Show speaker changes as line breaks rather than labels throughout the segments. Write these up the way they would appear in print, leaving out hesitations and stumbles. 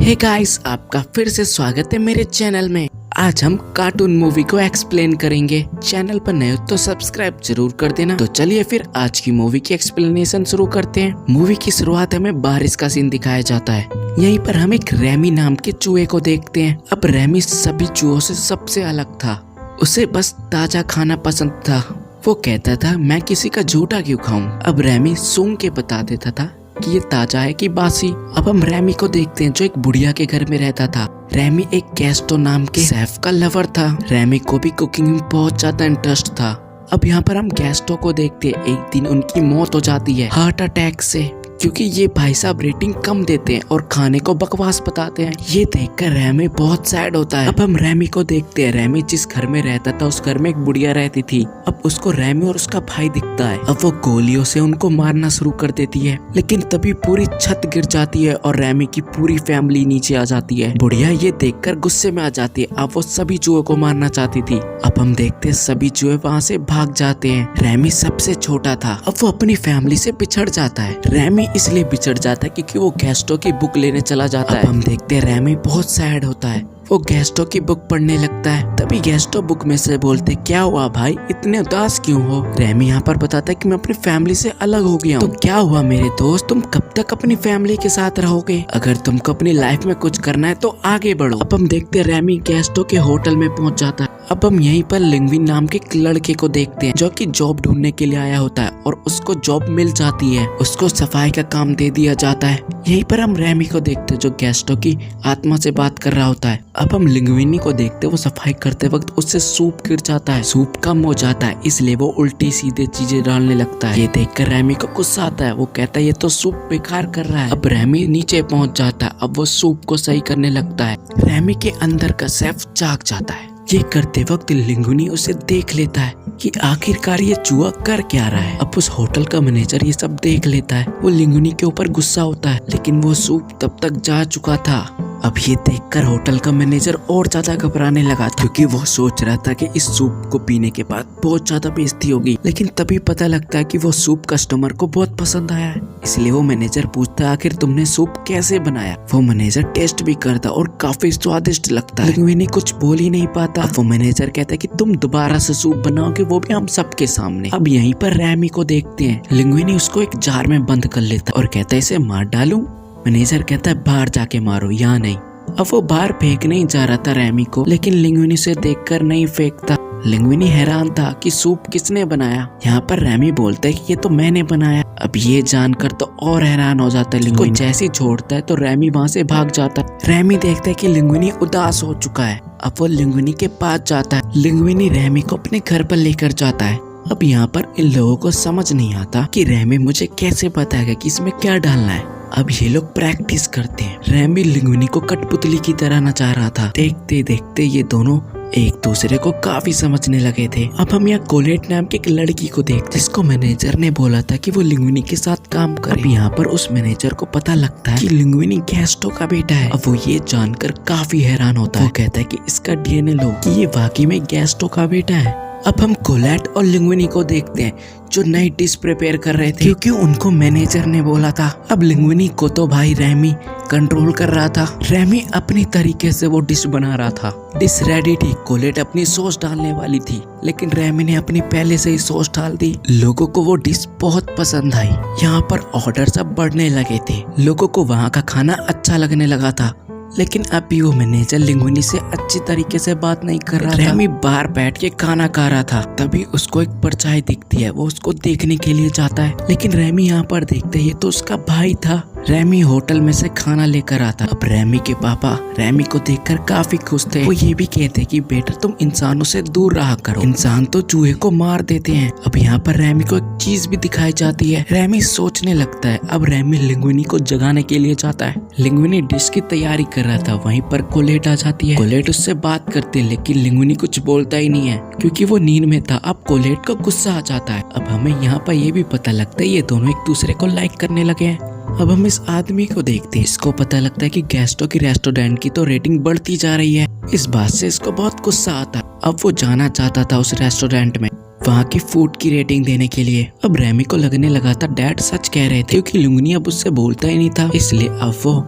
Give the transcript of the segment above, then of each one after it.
Hey guys, आपका फिर से स्वागत है मेरे चैनल में। आज हम कार्टून मूवी को एक्सप्लेन करेंगे। चैनल पर नए हो तो सब्सक्राइब जरूर कर देना। तो चलिए फिर आज की मूवी की एक्सप्लेनेशन शुरू करते हैं। मूवी की शुरुआत हमें बारिश का सीन दिखाया जाता है। यहीं पर हम एक रैमी नाम के चूहे को देखते हैं। अब रैमी सभी चूहों से सबसे अलग था। उसे बस ताजा खाना पसंद था। वो कहता था मैं किसी का झूठा क्यों खाऊं। अब रैमी सूंघ के बता देता था कि ये ताजा है कि बासी। अब हम रैमी को देखते हैं जो एक बुढ़िया के घर में रहता था। रैमी एक गैस्टो नाम के शेफ का लवर था। रैमी को भी कुकिंग में बहुत ज्यादा इंटरेस्ट था। अब यहाँ पर हम गैस्टो को देखते हैं। एक दिन उनकी मौत हो जाती है हार्ट अटैक से, क्योंकि ये भाई साहब रेटिंग कम देते हैं और खाने को बकवास बताते हैं। ये देखकर रैमी बहुत सैड होता है। अब हम रैमी को देखते हैं। रैमी जिस घर में रहता था उस घर में एक बुढ़िया रहती थी। अब उसको रैमी और उसका भाई दिखता है। अब वो गोलियों से उनको मारना शुरू कर देती है, लेकिन तभी पूरी छत गिर जाती है और रैमी की पूरी फैमिली नीचे आ जाती है। बुढ़िया ये देखकर गुस्से में आ जाती है। अब वो सभी चूहों को मारना चाहती थी। अब हम देखते हैं सभी चूहे वहाँ से भाग जाते हैं। रैमी सबसे छोटा था। अब वो अपनी फैमिली से बिछड़ जाता है। रैमी इसलिए बिछड़ जाता है क्योंकि वो गैस्टो की बुक लेने चला जाता है। हम देखते हैं रैमी बहुत सैड होता है। वो गैस्टो की बुक पढ़ने लगता है। तभी गैस्टो बुक में से बोलते क्या हुआ भाई, इतने उदास क्यों हो। रैमी यहाँ पर बताता है कि मैं अपनी फैमिली से अलग हो गया हूँ। तो क्या हुआ मेरे दोस्त, तुम कब तक अपनी फैमिली के साथ रहोगे। अगर तुमको अपनी लाइफ में कुछ करना है तो आगे बढ़ो। अब हम देखते हैं रैमी गैस्टो के होटल में पहुंच जाता है। अब हम यहीं पर लिंग्विन नाम के एक लड़के को देखते हैं जो कि जॉब ढूंढने के लिए आया होता है और उसको जॉब मिल जाती है। उसको सफाई का काम दे दिया जाता है। यहीं पर हम रैमी को देखते हैं जो गैस्टो की आत्मा से बात कर रहा होता है। अब हम लिंग्विनी को देखते हैं। वो सफाई करते वक्त उससे सूप गिर जाता है। सूप कम हो जाता है, इसलिए वो उल्टी सीधे चीजें डालने लगता है। ये देखकर रैमी को गुस्सा आता है। वो कहता है ये तो सूप बेकार कर रहा है। अब रैमी नीचे पहुंच जाता है। अब वो सूप को सही करने लगता है। रैमी के अंदर का शेफ जाग जाता है। ये करते वक्त लिंगुनी उसे देख लेता है कि आखिरकार ये चूहा कर क्या रहा है। अब उस होटल का मैनेजर ये सब देख लेता है। वो लिंगुनी के ऊपर गुस्सा होता है, लेकिन वो सूप तब तक जा चुका था। अब ये देखकर होटल का मैनेजर और ज्यादा घबराने लगा था, क्योंकि वो सोच रहा था कि इस सूप को पीने के बाद बहुत ज्यादा बेइज्जती होगी। लेकिन तभी पता लगता है कि वो सूप कस्टमर को बहुत पसंद आया है। इसलिए वो मैनेजर पूछता है आखिर तुमने सूप कैसे बनाया। वो मैनेजर टेस्ट भी करता और काफी स्वादिष्ट लगता है। लिंग्विनी कुछ बोल ही नहीं पाता। वो मैनेजर कहता है कि तुम दोबारा से सूप बनाओगे, वो भी हम सबके सामने। अब यहीं पर रैमी को देखते हैं। लिंग्विनी उसको एक जार में बंद कर लेता है और कहता है इसे मार डालूं। मैनेजर कहता है बाहर जाके मारो, यहाँ नहीं। अब वो बाहर फेंकने ही जा रहा था रैमी को, लेकिन लिंग्विनी से देखकर नहीं फेंकता। लिंग्विनी हैरान था कि सूप किसने बनाया। यहाँ पर रैमी बोलता है कि ये तो मैंने बनाया। अब ये जानकर तो और हैरान हो जाता है। लिंग्विनी जैसे ही छोड़ता है तो रैमी वहाँ से भाग जाता है। रैमी देखता है कि लिंग्विनी उदास हो चुका है। अब वो लिंग्विनी के पास जाता है। लिंग्विनी रैमी को अपने घर पर लेकर जाता है। अब यहाँ पर इन लोगों को समझ नहीं आता कि रैमी मुझे कैसे बताएगा कि इसमें क्या डालना है। अब ये लोग प्रैक्टिस करते हैं। रैमी लिंग्विनी को कठपुतली की तरह नचा रहा था। देखते देखते ये दोनों एक दूसरे को काफी समझने लगे थे। अब हम यहाँ कोलेट नाम की एक लड़की को देखते, जिसको मैनेजर ने बोला था कि वो लिंग्विनी के साथ काम करे। अब यहाँ पर उस मैनेजर को पता लगता है कि लिंग्विनी गैस्टो का बेटा है। अब वो ये जानकर काफी हैरान होता है। वो कहता है कि इसका डीएनए लो कि ये वाकई में गैस्टो का बेटा है। अब हम कोलेट और लिंग्विनी को देखते हैं जो नई डिश प्रिपेयर कर रहे थे, क्योंकि उनको मैनेजर ने बोला था। अब लिंग्विनी को तो भाई रैमी कंट्रोल कर रहा था। रैमी अपनी तरीके से वो डिश बना रहा था। डिश रेडी थी। कोलेट अपनी सॉस डालने वाली थी, लेकिन रैमी ने अपनी पहले से ही सॉस डाल दी। लोगों को वो डिश बहुत पसंद आई। यहाँ पर ऑर्डर सब बढ़ने लगे थे। लोगों को वहाँ का खाना अच्छा लगने लगा था, लेकिन अभी वो मैनेजर लिंग्विनी से अच्छी तरीके से बात नहीं कर रहा था। रैमी बाहर बैठ के खाना खा रहा था। तभी उसको एक परछाई दिखती है। वो उसको देखने के लिए जाता है, लेकिन रैमी यहाँ पर देखते ये तो उसका भाई था। रैमी होटल में से खाना लेकर आता। अब रैमी के पापा रैमी को देखकर काफी खुश थे। वो ये भी कहते कि बेटा तुम इंसानों से दूर रहा करो, इंसान तो चूहे को मार देते हैं। अब यहाँ पर रैमी को एक चीज भी दिखाई जाती है। रैमी सोचने लगता है। अब रैमी लिंग्विनी को जगाने के लिए जाता है। लिंग्विनी डिश की तैयारी कर रहा था। वहीं पर कोलेट आ जाती है। कोलेट उससे बात करती है, लेकिन लिंग्विनी कुछ बोलता ही नहीं है क्योंकि वो नींद में था। अब कोलेट को गुस्सा आ जाता है। अब हमें यहाँ पर ये भी पता लगता है ये दोनों एक दूसरे को लाइक करने लगे हैं। अब हम इस आदमी को देखते हैं। इसको पता लगता है कि गैस्टो की रेस्टोरेंट की तो रेटिंग बढ़ती जा रही है। इस बात से इसको बहुत गुस्सा आता है। अब वो जाना चाहता था उस रेस्टोरेंट में वहाँ की फूड की रेटिंग देने के लिए। अब रैमी को लगने लगा था डैड सच कह रहे थे, क्योंकि लिंग्विनी अब उससे बोलता ही नहीं था। इसलिए अब वो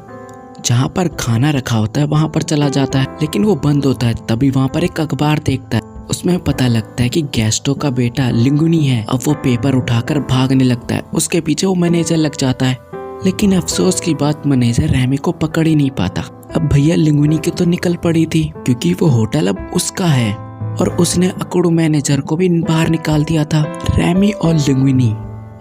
जहाँ पर खाना रखा होता है वहाँ पर चला जाता है, लेकिन वो बंद होता है। तभी वहाँ पर एक अखबार देखता है। उसमें पता लगता है कि गैस्टो का बेटा लिंगुनी है। अब वो पेपर उठाकर भागने लगता है। उसके पीछे वो मैनेजर लग जाता है, लेकिन अफसोस की बात मैनेजर रैमी को पकड़ ही नहीं पाता। अब भैया लिंगुनी की तो निकल पड़ी थी, क्योंकि वो होटल अब उसका है और उसने अकुड़ू मैनेजर को भी बाहर निकाल दिया था। रैमी और लिंगुनी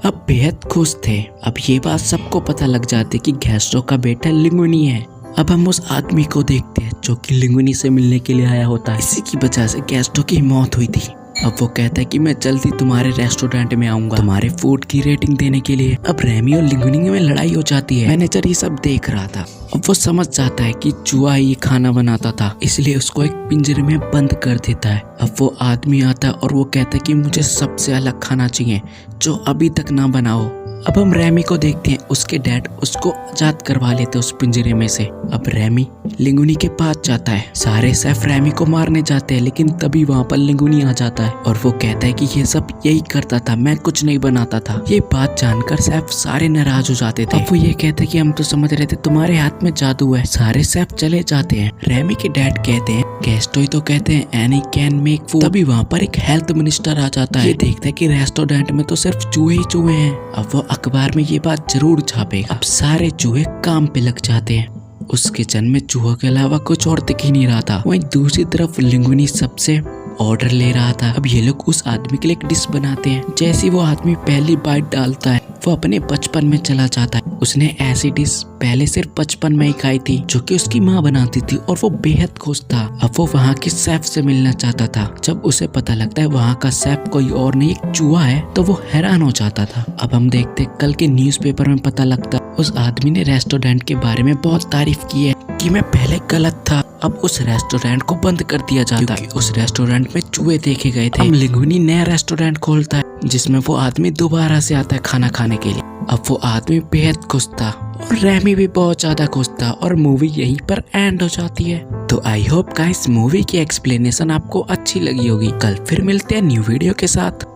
अब बेहद खुश थे। अब ये बात सबको पता लग जाती कि गैस्टो का बेटा लिंगुनी है। अब हम उस आदमी को देखते हैं जो कि लिंगुनी से मिलने के लिए आया होता है। इसी की वजह से गैस्टो की मौत हुई थी। अब वो कहता है कि मैं जल्दी तुम्हारे रेस्टोरेंट में आऊंगा तुम्हारे फूड की रेटिंग देने के लिए। अब रैमी और लिंगुनी में लड़ाई हो जाती है। मैनेजर ये सब देख रहा था। अब वो समझ जाता है कि चूहा ये खाना बनाता था, इसलिए उसको एक पिंजरे में बंद कर देता है। अब वो आदमी आता है और वो कहता है कि मुझे सबसे अलग खाना चाहिए जो अभी तक ना बनाओ। अब हम रैमी को देखते हैं। उसके डैड उसको आजाद करवा लेते उस पिंजरे में से। अब रैमी लिंगुनी के पास जाता है। सारे शेफ रैमी को मारने जाते हैं, लेकिन तभी वहाँ पर लिंगुनी आ जाता है और वो कहता है कि ये सब यही करता था, मैं कुछ नहीं बनाता था। ये बात जानकर शेफ सारे नाराज हो जाते थे। अब वो ये कहते हैं कि हम तो समझ रहे थे तुम्हारे हाथ में जादू है। सारे शेफ चले जाते हैं। रैमी के डैड कहते हैं गैस्टो ही तो कहते हैं एनी कैन मेक फूड। तभी वहाँ पर एक हेल्थ मिनिस्टर आ जाता है। ये देखता है कि रेस्टोरेंट में तो सिर्फ चूहे ही चूहे हैं। अब वो अखबार में ये बात जरूर छापेगा। अब सारे चूहे काम पे लग जाते हैं। उस किचन में चूहों के अलावा कुछ और दिख ही नहीं रहा था। वहीं दूसरी तरफ लिंगुनी सबसे ऑर्डर ले रहा था। अब ये लोग उस आदमी के लिए एक डिश बनाते हैं। जैसे वो आदमी पहली बाइट डालता है वो अपने बचपन में चला जाता है। उसने ऐसी डिश पहले सिर्फ बचपन में ही खाई थी जो कि उसकी माँ बनाती थी और वो बेहद खुश था। अब वो वहाँ के शेफ से मिलना चाहता था। जब उसे पता लगता है वहाँ का शेफ कोई और नहीं एक चूहा है तो वो हैरान हो जाता था। अब हम देखते कल के न्यूज़पेपर में पता लगता उस आदमी ने रेस्टोरेंट के बारे में बहुत तारीफ की है कि मैं पहले गलत था। अब उस रेस्टोरेंट को बंद कर दिया जाता है। उस रेस्टोरेंट में चूहे देखे गए थे। अब लिंगुनी नया रेस्टोरेंट खोलता है जिसमें वो आदमी दोबारा से आता है खाना खाने के लिए। अब वो आदमी बेहद खुश था और रैमी भी बहुत ज्यादा खुश था और मूवी यहीं पर एंड हो जाती है। तो आई होप गाइस मूवी की एक्सप्लेनेशन आपको अच्छी लगी होगी। कल फिर मिलते हैं न्यू वीडियो के साथ।